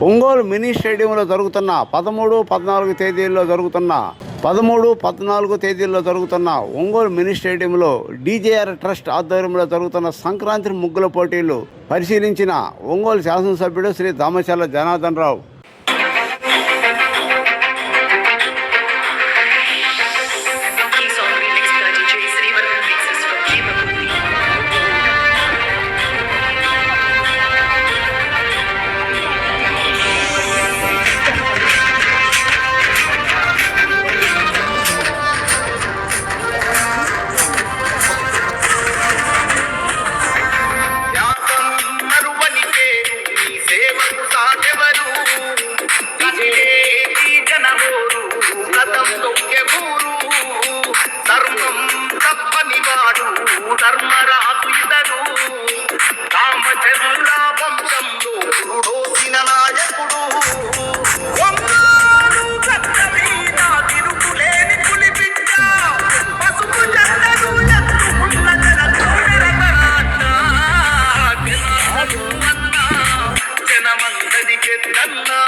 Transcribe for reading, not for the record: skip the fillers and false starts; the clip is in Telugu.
ఒంగోలు మినీ స్టేడియంలో జరుగుతున్న 13-14 తేదీల్లో జరుగుతున్న ఒంగోలు మినీ స్టేడియంలో డీజేఆర్ ట్రస్ట్ ఆధ్వర్యంలో జరుగుతున్న సంక్రాంతి ముగ్గుల పోటీలు పరిశీలించిన ఒంగోలు శాసనసభ్యుడు శ్రీ దామచర్ల జనార్దన్ రావు. ధర్మరాజు ఇతడు రామచంద్ర వంశంలో పురుడోసిన నాయకుడు. తిరుగులేని పులిపిచ్చ పసుపు జల్లడు ఎత్తుకున్న జనమందరి చెత్తన్నా